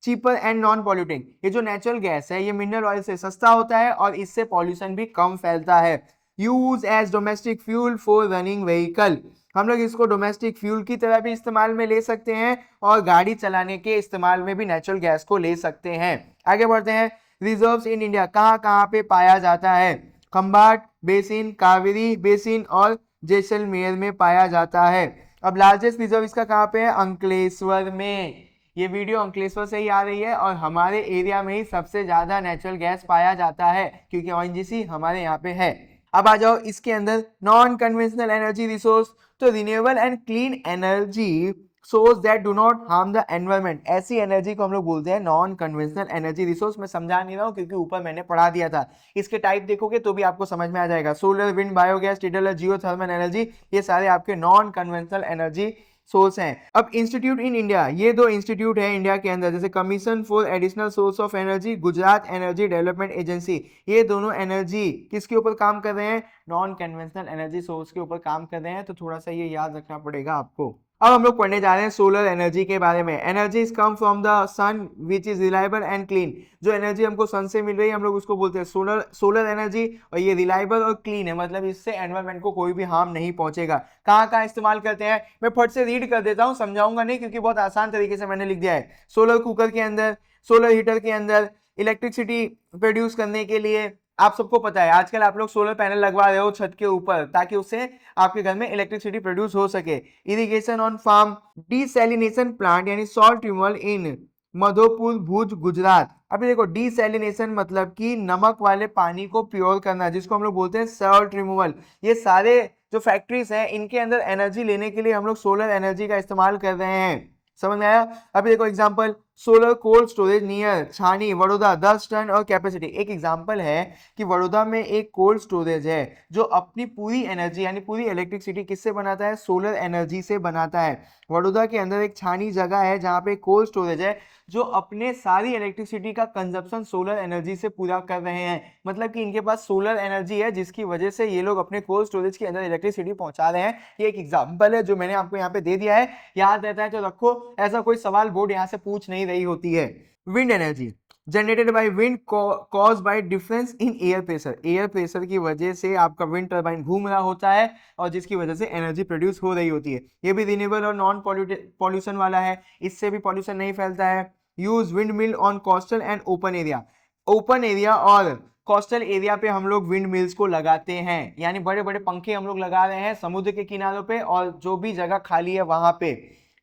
S1: चीपर एंड नॉन पॉल्यूटिंग, ये जो नेचुरल गैस है ये मिनरल ऑयल से सस्ता होता है और इससे पॉल्यूशन भी कम फैलता है। Use as domestic fuel for running vehicle, हम लोग इसको डोमेस्टिक फ्यूल की तरह भी इस्तेमाल में ले सकते हैं और गाड़ी चलाने के इस्तेमाल में भी नेचुरल गैस को ले सकते हैं। आगे बढ़ते हैं। रिजर्व्स इन इंडिया कहाँ कहाँ पे पाया जाता है? खंबाट बेसिन, कावेरी बेसिन और जैसलमेर में पाया जाता है। अब लार्जेस्ट रिजर्व इसका कहाँ पे है? अंकलेश्वर में। ये वीडियो अंकलेश्वर से ही आ रही है और हमारे एरिया में ही सबसे ज्यादा नेचुरल गैस पाया जाता है क्योंकि ओएनजीसी हमारे यहाँ पे है। अब आ जाओ इसके अंदर नॉन कन्वेंशनल एनर्जी रिसोर्स, तो renewable and clean energy source that do not harm the environment, ऐसी एनर्जी को हम लोग बोलते हैं नॉन कन्वेंशनल एनर्जी रिसोर्स। मैं समझा नहीं रहा हूँ क्योंकि ऊपर मैंने पढ़ा दिया था, इसके टाइप देखोगे तो भी आपको समझ में आ जाएगा। Solar, wind, biogas, tidal, geothermal energy, ये सारे आपके नॉन कन्वेंशनल एनर्जी सोर्स हैं। अब इंस्टीट्यूट इन इंडिया, ये 2 इंस्टीट्यूट है इंडिया के अंदर, जैसे commission for additional source of energy, Gujarat energy development agency, ये दोनों एनर्जी किसके ऊपर काम कर रहे हैं? नॉन कन्वेंशनल एनर्जी सोर्स के ऊपर काम कर रहे हैं। तो थोड़ा सा ये याद रखना पड़ेगा आपको। अब हम लोग पढ़ने जा रहे हैं सोलर एनर्जी के बारे में। Energy is come from the sun which is reliable and clean, जो एनर्जी हमको सन से मिल रही है हम लोग उसको बोलते हैं सोलर एनर्जी, और ये रिलायबल और क्लीन है, मतलब इससे एनवायरमेंट को कोई भी हार्म नहीं पहुंचेगा। कहाँ कहाँ इस्तेमाल करते हैं मैं फट से रीड कर देता हूँ, समझाऊंगा नहीं क्योंकि बहुत आसान तरीके से मैंने लिख दिया है। सोलर कुकर के अंदर, सोलर हीटर के अंदर, इलेक्ट्रिसिटी प्रोड्यूस करने के लिए, आप सबको पता है आजकल आप लोग सोलर पैनल लगवा रहे हो छत के ऊपर ताकि उससे आपके घर में इलेक्ट्रिसिटी प्रोड्यूस हो सके। Irrigation on farm, desalination plant यानी salt removal in Madhopur, Bhuj, Gujarat. अभी देखो डिसैलिनेशन मतलब कि नमक वाले पानी को प्योर करना, जिसको हम लोग बोलते हैं सॉल्ट रिमूवल। ये सारे जो फैक्ट्रीज हैं इनके अंदर एनर्जी लेने के लिए हम लोग सोलर एनर्जी का इस्तेमाल कर रहे हैं। समझ में आया? अभी देखो example, solar cold storage near छानी, वडोदरा, 10 टन और कैपेसिटी। एक एग्जांपल है कि वडोदरा में एक कोल्ड स्टोरेज है जो अपनी पूरी एनर्जी यानी पूरी इलेक्ट्रिसिटी किससे बनाता है? सोलर एनर्जी से बनाता है। वडोदरा के अंदर एक छानी जगह है जहाँ पे कोल्ड स्टोरेज है जो अपने सारी इलेक्ट्रिसिटी का कंजप्शन सोलर एनर्जी से पूरा कर रहे हैं। मतलब कि इनके पास सोलर एनर्जी है जिसकी वजह से ये लोग अपने कोल्ड स्टोरेज के अंदर इलेक्ट्रिसिटी पहुंचा रहे हैं। ये एक एग्जांपल है जो मैंने आपको यहाँ पे दे दिया है, याद रहता है तो रखो, ऐसा कोई सवाल बोर्ड यहाँ से पूछ नहीं रही होती है। Wind energy generated by wind cause by difference in air pressure, air pressure की वजह से आपका विंड टर्बाइन घूम रहा होता है और जिसकी वजह से एनर्जी प्रोड्यूस हो रही होती है। ये भी रिन्यूएबल और नॉन पॉल्यूशन वाला है, इससे भी पॉल्यूशन नहीं फैलता है। Use wind mill on coastal and open area, open area और कोस्टल एरिया पे हम लोग विंड मिल्स को लगाते हैं, यानी बड़े बड़े पंखे हम लोग लगा रहे हैं समुद्र के किनारों पे और जो भी जगह खाली है वहां पे।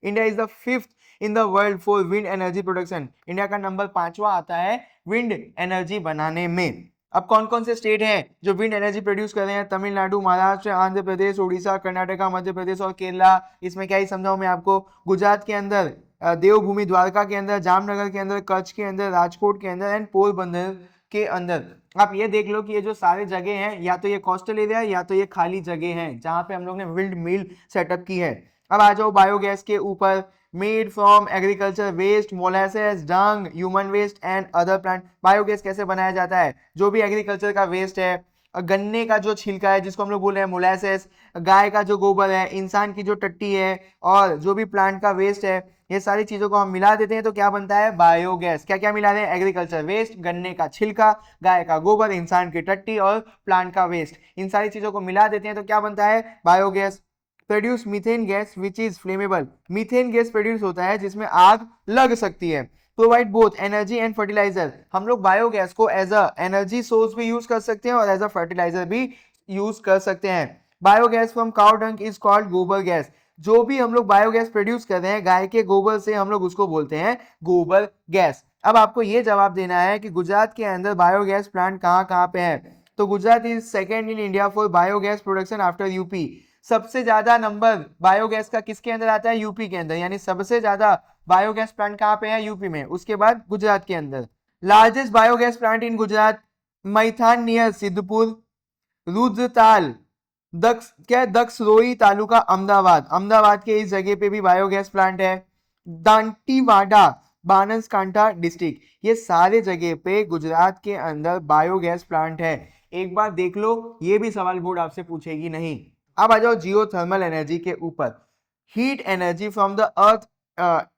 S1: India is the fifth in the world for wind energy production. India का नंबर 5वां आता है विंड एनर्जी बनाने में। अब कौन कौन से स्टेट हैं जो विंड एनर्जी प्रोड्यूस कर रहे हैं? तमिलनाडु, महाराष्ट्र, आंध्र प्रदेश, उड़ीसा, कर्नाटका, मध्य प्रदेश और केरला। इसमें क्या ही समझाऊं मैं आपको। गुजरात के अंदर देवभूमि द्वारका के अंदर, जामनगर के अंदर, कच्छ के अंदर, राजकोट के अंदर एंड पोरबंदर के अंदर। आप ये देख लो कि ये जो सारे जगह हैं या तो ये कोस्टल एरिया है या तो ये खाली जगह हैं जहां पे हम लोग ने विंड मिल सेटअप की है। अब आ जाओ बायोगैस के ऊपर। Made from agriculture waste, molasses, dung, human waste and other plant. Biogas कैसे बनाया जाता है? जो भी एग्रीकल्चर का वेस्ट है, गन्ने का जो छिलका है जिसको हम लोग बोल रहे हैं मोलासेस, गाय का जो गोबर है, इंसान की जो टट्टी है और जो भी प्लांट का वेस्ट है, ये सारी चीजों को हम मिला देते हैं तो क्या बनता है? बायोगैस। क्या क्या मिला रहे हैं? एग्रीकल्चर वेस्ट, गन्ने का छिलका, गाय का गोबर, इंसान की टट्टी और प्लांट का वेस्ट। इन सारी चीजों को मिला देते हैं तो क्या बनता है? Biogas. Produce methane gas which is flammable. Methane gas produce होता है जिसमें आग लग सकती है। Provide both energy and fertiliser. हम लोग बायोगैस को एज अ एनर्जी सोर्स भी यूज कर सकते हैं और एज अ फर्टिलाइजर भी यूज कर सकते हैं। Biogas from cow dung is called gobar gas. जो भी हम लोग बायोगैस प्रोड्यूस कर रहे हैं गाय के गोबर से, हम लोग उसको बोलते हैं गोबर गैस। अब आपको ये जवाब देना है कि गुजरात के अंदर बायोगैस प्लांट कहाँ कहाँ पे है। तो Gujarat is second in India for biogas production after UP. सबसे ज्यादा नंबर बायोगैस का किसके अंदर आता है? यूपी के अंदर। यानी सबसे ज्यादा बायोगैस प्लांट कहाँ पे है? यूपी में। उसके बाद गुजरात के अंदर। Largest biogas plant in Gujarat Methan near Siddhpur, Rudratal, दक्ष क्या है? दक्षरोई तालुका अहमदाबाद। अहमदाबाद के इस जगह पे भी बायोगैस प्लांट है। दांतीवाड़ा, बानसकांठा डिस्ट्रिक्ट। ये सारे जगह पे गुजरात के अंदर बायोगैस प्लांट है। एक बार देख लो, ये भी सवाल बोर्ड आपसे पूछेगी नहीं। अब आ जाओ जियोथर्मल एनर्जी के ऊपर। Heat energy from the earth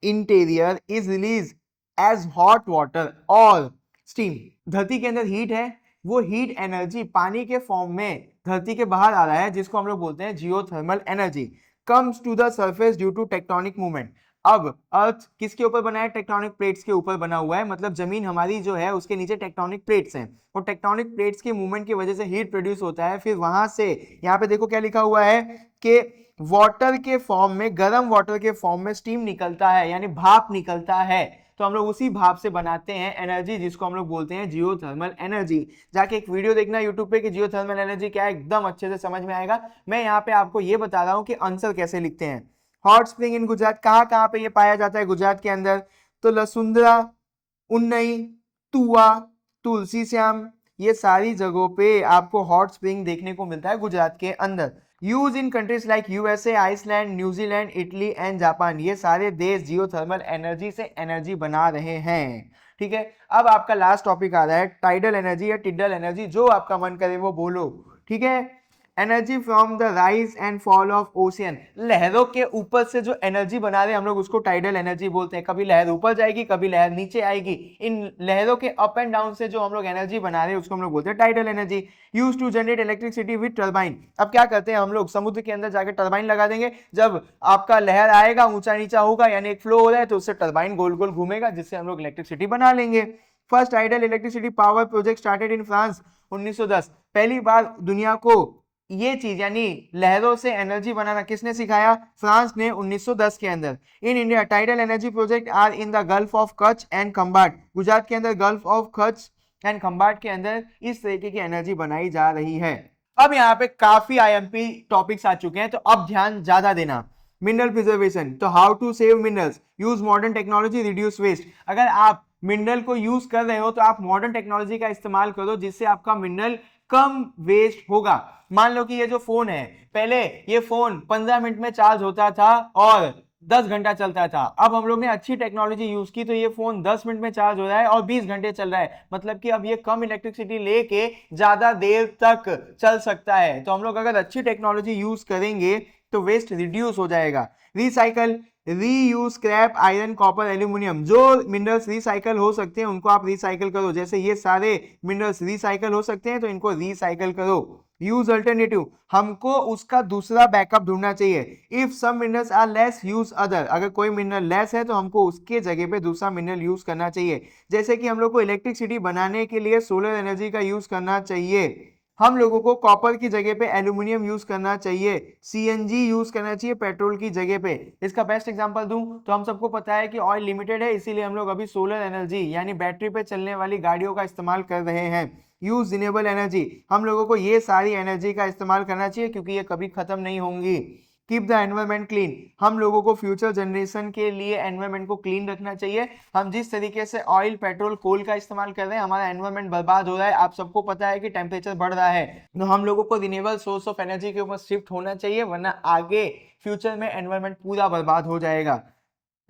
S1: interior is release as hot water और स्टीम। धरती के अंदर हीट है, वो हीट एनर्जी पानी के फॉर्म में धरती के बाहर आ रहा है जिसको हम लोग बोलते हैं geothermal energy. Comes to the surface due to tectonic movement. अब अर्थ किसके ऊपर बना है? टेक्टोनिक प्लेट्स के ऊपर बना हुआ है। मतलब जमीन हमारी जो है उसके नीचे टेक्टोनिक प्लेट्स हैं और टेक्टोनिक प्लेट्स के मूवमेंट की वजह से हीट प्रोड्यूस होता है। फिर वहां से यहाँ पे देखो क्या लिखा हुआ है कि वाटर के फॉर्म में, गर्म वाटर के फॉर्म में स्टीम निकलता है, यानी भाप निकलता है। तो हम लोग उसी भाप से बनाते हैं एनर्जी जिसको हम लोग बोलते हैं जियोथर्मल एनर्जी। जाके एक वीडियो देखना यूट्यूब पे कि जियोथर्मल एनर्जी क्या है, एकदम अच्छे से समझ में आएगा। मैं यहाँ पे आपको ये बता रहा हूँ कि आंसर कैसे लिखते हैं। हॉट स्प्रिंग इन गुजरात, कहाँ कहाँ पे ये पाया जाता है गुजरात के अंदर? तो लसुंद्रा, उन्नई, तुआ, तुलसी श्याम, ये सारी जगहों पे आपको हॉट स्प्रिंग देखने को मिलता है गुजरात के अंदर। Use in countries like USA, Iceland, New Zealand, Italy and Japan. ये सारे देश जियोथर्मल एनर्जी से एनर्जी बना रहे हैं। ठीक है, अब आपका लास्ट टॉपिक आ रहा है टाइडल एनर्जी या टिडल एनर्जी। जो आपका मन करे वो बोलो। ठीक है, energy from the rise and fall of ocean. लहरों के ऊपर से जो एनर्जी बना रहे हैं हम लोग उसको टाइडल एनर्जी बोलते हैं। कभी लहर ऊपर जाएगी, कभी लहर नीचे आएगी। इन लहरों के अप एंड डाउन से जो हम लोग एनर्जी बना रहे हैं उसको हम लोग बोलते हैं tidal energy. Use to generate electricity with turbine. अब क्या करते हैं हम लोग? समुद्र के अंदर जाकर टर्बाइन लगा देंगे। जब आपका लहर आएगा, ऊंचा नीचा होगा, यानी एक फ्लो हो रहा है, तो उससे टर्बाइन गोल गोल घूमेगा जिससे हम लोग इलेक्ट्रिसिटी बना लेंगे। First tidal electricity power project started in France 1910। पहली बार दुनिया को ये चीज यानी लहरों से एनर्जी बनाना किसने सिखाया? फ्रांस ने 1910 के अंदर। In India tidal energy project are in the gulf of Kutch and Khambhat. Gujarat के अंदर gulf of Kutch and Khambhat के अंदर इस तरीके की एनर्जी बनाई जा रही है। अब यहाँ पे काफी आईएमपी टॉपिक्स आ चुके हैं तो अब ध्यान ज्यादा देना। मिनरल प्रिजर्वेशन, तो how to save minerals, use modern technology, reduce waste. अगर आप मिनरल को यूज कर रहे हो तो आप मॉडर्न टेक्नोलॉजी का इस्तेमाल करो जिससे आपका मिनरल कम वेस्ट होगा। मान लो कि ये जो फोन है, पहले ये फोन 15 मिनट में चार्ज होता था और 10 घंटा चलता था। अब हम लोग ने अच्छी टेक्नोलॉजी यूज की तो ये फोन 10 मिनट में चार्ज हो रहा है और 20 घंटे चल रहा है। मतलब कि अब ये कम इलेक्ट्रिसिटी लेके ज्यादा देर तक चल सकता है। तो हम लोग अगर अच्छी टेक्नोलॉजी यूज करेंगे तो वेस्ट रिड्यूस हो जाएगा। Recycle, reuse scrap iron copper aluminium. जो मिनरल्स रिसाइकल हो सकते हैं उनको आप रिसाइकल करो, जैसे ये सारे मिनरल्स रिसाइकल हो सकते हैं तो इनको रिसाइकल करो। यूज अल्टरनेटिव, हमको उसका दूसरा बैकअप ढूंढना चाहिए। If some minerals are less use other, अगर कोई मिनरल लेस है तो हमको उसके जगह पे दूसरा मिनरल यूज करना चाहिए। जैसे कि हम लोग को इलेक्ट्रिसिटी बनाने के लिए सोलर एनर्जी का यूज करना चाहिए, हम लोगों को कॉपर की जगह पे एल्यूमिनियम यूज करना चाहिए, सीएनजी यूज करना चाहिए पेट्रोल की जगह पे। इसका बेस्ट एग्जांपल दूं तो हम सबको पता है कि ऑयल लिमिटेड है, इसीलिए हम लोग अभी सोलर एनर्जी यानी बैटरी पे चलने वाली गाड़ियों का इस्तेमाल कर रहे हैं। यूज रिन्यूएबल एनर्जी, हम लोगों को ये सारी एनर्जी का इस्तेमाल करना चाहिए क्योंकि ये कभी खत्म नहीं होंगी। कीप द एनवायरमेंट क्लीन, हम लोगों को फ्यूचर जनरेशन के लिए एनवायरमेंट को क्लीन रखना चाहिए। हम जिस तरीके से ऑयल पेट्रोल कोल का इस्तेमाल कर रहे हैं हमारा एनवायरमेंट बर्बाद हो रहा है। आप सबको पता है कि टेम्परेचर बढ़ रहा है, तो हम लोगों को रिन्यूएबल सोर्स ऑफ एनर्जी के ऊपर शिफ्ट होना चाहिए, वरना आगे फ्यूचर में एनवायरमेंट पूरा बर्बाद हो जाएगा।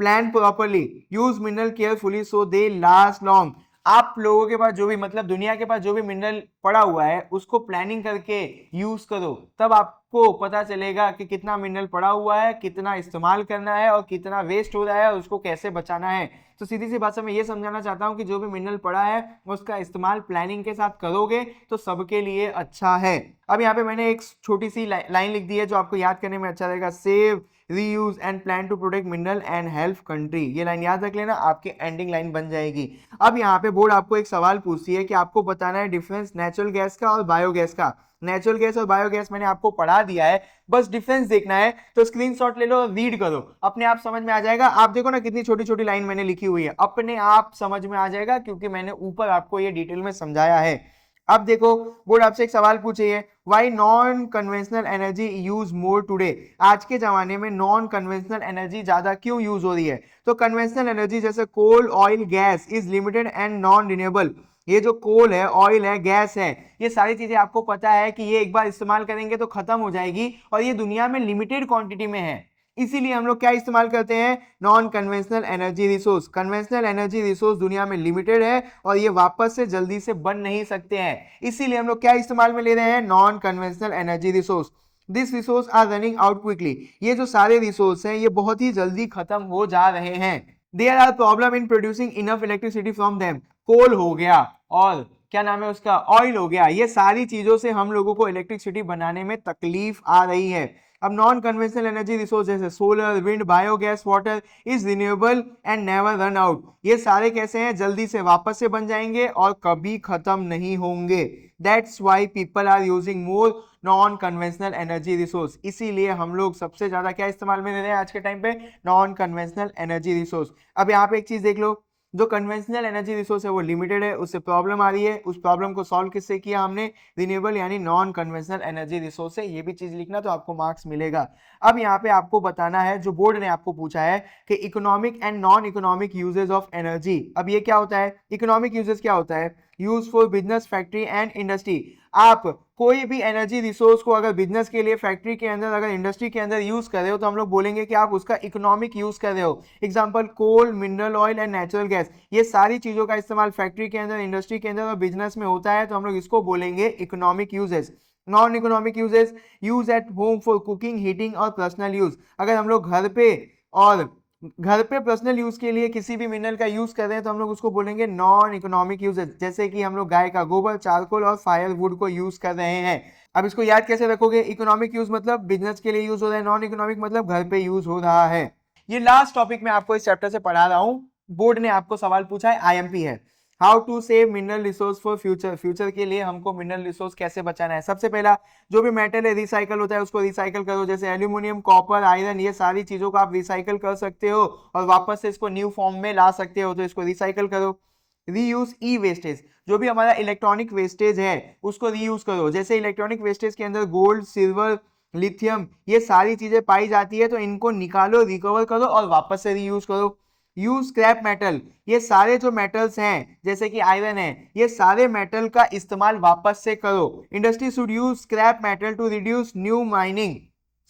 S1: Plan properly, use mineral carefully so they last long, आप लोगों के पास जो भी मतलब दुनिया के पास जो भी मिनरल पड़ा हुआ है उसको प्लानिंग करके यूज करो, तब आपको पता चलेगा कि कितना मिनरल पड़ा हुआ है, कितना इस्तेमाल करना है और कितना वेस्ट हो रहा है और उसको कैसे बचाना है। तो सीधी सी भाषा में ये समझाना चाहता हूँ कि जो भी मिनरल पड़ा है उसका इस्तेमाल प्लानिंग के साथ करोगे तो सबके लिए अच्छा है। अब यहाँ पे मैंने एक छोटी सी लाइन लिख दी है जो आपको याद करने में अच्छा रहेगा, save reuse and plan to protect mineral and help country. ये लाइन याद रख लेना, आपकी एंडिंग लाइन बन जाएगी। अब यहाँ पे बोर्ड आपको एक सवाल पूछती है कि आपको बताना है डिफरेंस नेचुरल गैस का और बायोगैस का। नेचुरल गैस और बायोगैस मैंने आपको पढ़ा दिया है, बस डिफरेंस देखना है तो स्क्रीनशॉट ले लो और रीड करो, अपने आप समझ में आ जाएगा। आप देखो ना कितनी छोटी छोटी लाइन मैंने लिखी हुई है, अपने आप समझ में आ जाएगा क्योंकि मैंने ऊपर आपको ये डिटेल में समझाया है। अब देखो बोर्ड आपसे एक सवाल पूछे है, why non conventional energy use more today, आज के जमाने में नॉन कन्वेंशनल एनर्जी ज्यादा क्यों यूज हो रही है। तो कन्वेंशनल एनर्जी जैसे coal oil gas is limited and non renewable, ये जो कोल है ऑयल है गैस है ये सारी चीजें आपको पता है कि ये एक बार इस्तेमाल करेंगे तो खत्म हो जाएगी और ये दुनिया में लिमिटेड क्वांटिटी में है, इसीलिए हम लोग क्या इस्तेमाल करते हैं, non conventional energy resource. Conventional energy resource दुनिया में लिमिटेड है और ये वापस से जल्दी से बन नहीं सकते हैं, इसीलिए हम लोग क्या इस्तेमाल में ले रहे हैं, non conventional energy resource. This resource are running out quickly, ये जो सारे रिसोर्स हैं ये बहुत ही जल्दी खत्म हो जा रहे हैं। There are problem in producing enough electricity from them, coal हो गया और क्या नाम है उसका ऑयल हो गया, ये सारी चीजों से हम लोगों को इलेक्ट्रिसिटी बनाने में तकलीफ आ रही है। अब नॉन कन्वेंशनल एनर्जी रिसोर्स जैसे solar wind biogas water is renewable and never run out, ये सारे कैसे हैं, जल्दी से वापस से बन जाएंगे और कभी खत्म नहीं होंगे। That's why people are using more non conventional energy resource, इसीलिए हम लोग सबसे ज्यादा क्या इस्तेमाल में ले रहे हैं आज के टाइम पे, नॉन कन्वेंशनल एनर्जी रिसोर्स। अब यहाँ पे एक चीज देख लो, जो कन्वेंशनल एनर्जी रिसोर्स है वो लिमिटेड है, उससे प्रॉब्लम आ रही है, उस प्रॉब्लम को सॉल्व किससे किया हमने, रिन्यूएबल यानी नॉन कन्वेंशनल एनर्जी रिसोर्स से, ये भी चीज लिखना तो आपको मार्क्स मिलेगा। अब यहाँ पे आपको बताना है, जो बोर्ड ने आपको पूछा है कि economic and non economic uses of energy. अब ये क्या होता है, इकोनॉमिक यूजेस क्या होता है, use for business factory and industry. आप कोई भी एनर्जी रिसोर्स को अगर बिजनेस के लिए फैक्ट्री के अंदर अगर इंडस्ट्री के अंदर यूज कर रहे हो तो हम लोग बोलेंगे कि आप उसका इकोनॉमिक यूज कर रहे हो। Example coal mineral oil and natural gas, ये सारी चीजों का इस्तेमाल फैक्ट्री के अंदर इंडस्ट्री के अंदर और बिजनेस में होता है, तो हम लोग इसको बोलेंगे economic uses. Non economic uses, use at home for cooking heating और पर्सनल यूज, अगर हम लोग घर पे पर्सनल यूज के लिए किसी भी मिनरल का यूज कर रहे हैं तो हम लोग उसको बोलेंगे नॉन इकोनॉमिक यूजेस, जैसे कि हम लोग गाय का गोबर चारकोल और फायरवुड को यूज कर रहे हैं। अब इसको याद कैसे रखोगे, इकोनॉमिक यूज मतलब बिजनेस के लिए यूज हो रहा है, नॉन इकोनॉमिक मतलब घर पे यूज हो रहा है। ये लास्ट टॉपिक मैं आपको इस चैप्टर से पढ़ा रहा हूं, बोर्ड ने आपको सवाल पूछा है, आईएमपी है, how to save mineral resource for future, future के लिए हमको मिनरल रिसोर्स कैसे बचाना है। सबसे पहला, जो भी मेटल है रिसाइकल होता है उसको रिसाइकल करो, जैसे एल्यूमिनियम कॉपर आयरन, ये सारी चीजों को आप रिसाइकल कर सकते हो और वापस से इसको न्यू फॉर्म में ला सकते हो, तो इसको रिसाइकल करो। रीयूज ई वेस्टेज, जो भी हमारा इलेक्ट्रॉनिक वेस्टेज है उसको रीयूज करो, जैसे इलेक्ट्रॉनिक वेस्टेज के अंदर गोल्ड सिल्वर लिथियम ये सारी चीजें पाई जाती है, तो इनको निकालो रिकवर करो और वापस से रीयूज करो। यूज स्क्रैप मेटल, ये सारे जो मेटल्स हैं जैसे कि आयरन है, ये सारे मेटल का इस्तेमाल वापस से करो। Industry should use scrap metal to reduce new mining,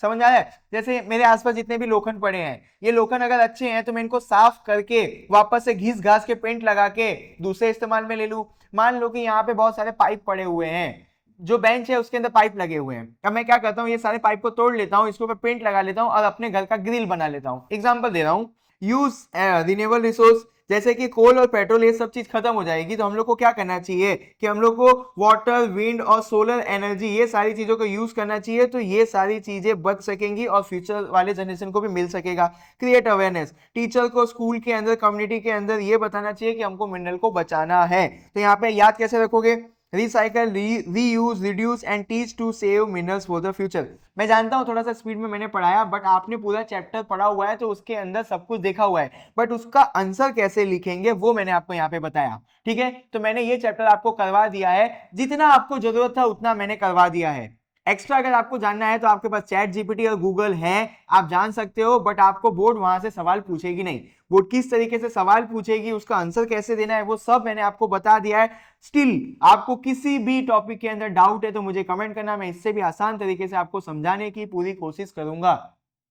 S1: समझ आ रहा है, जैसे मेरे आसपास जितने भी लोखंड पड़े हैं, ये लोखंड अगर अच्छे हैं तो मैं इनको साफ करके वापस से घिस घास के पेंट लगा के दूसरे इस्तेमाल में ले लूं। मान लो कि यहाँ पे बहुत सारे पाइप पड़े हुए हैं, जो बेंच है उसके अंदर पाइप लगे हुए हैं। अब मैं क्या करता हूँ, ये सारे पाइप को तोड़ लेता हूँ, इसके ऊपर पेंट लगा लेता हूँ और अपने घर का ग्रिल बना लेता हूँ। एग्जाम्पल दे रहा हूँ, यूज रिन्यूएबल रिसोर्स, जैसे कि कोल और पेट्रोल ये सब चीज खत्म हो जाएगी तो हम लोग को क्या करना चाहिए कि हम लोग को वाटर, विंड और सोलर एनर्जी ये सारी चीजों को यूज करना चाहिए, तो ये सारी चीजें बच सकेंगी और फ्यूचर वाले जनरेशन को भी मिल सकेगा। क्रिएट अवेयरनेस, टीचर को स्कूल के अंदर, कम्युनिटी के अंदर ये बताना चाहिए कि हमको मिनरल को बचाना है। तो यहाँ पे याद कैसे रखोगे, recycle, reuse, reduce and teach to save minerals for the future. मैं जानता हूं थोड़ा सा स्पीड में मैंने पढ़ाया, बट आपने पूरा चैप्टर पढ़ा हुआ है तो उसके अंदर सब कुछ देखा हुआ है, बट उसका आंसर कैसे लिखेंगे वो मैंने आपको यहाँ पे बताया। ठीक है, तो मैंने ये चैप्टर आपको करवा दिया है, जितना आपको जरूरत था उतना मैंने करवा दिया है। एक्स्ट्रा अगर आपको जानना है तो आपके पास चैट जीपीटी और गूगल है, आप जान सकते हो, बट आपको बोर्ड वहां से सवाल पूछेगी नहीं। बोर्ड किस तरीके से सवाल पूछेगी, उसका आंसर कैसे देना है, वो सब मैंने आपको बता दिया है। स्टिल आपको किसी भी टॉपिक के अंदर डाउट है तो मुझे कमेंट करना, मैं इससे भी आसान तरीके से आपको समझाने की पूरी कोशिश करूंगा।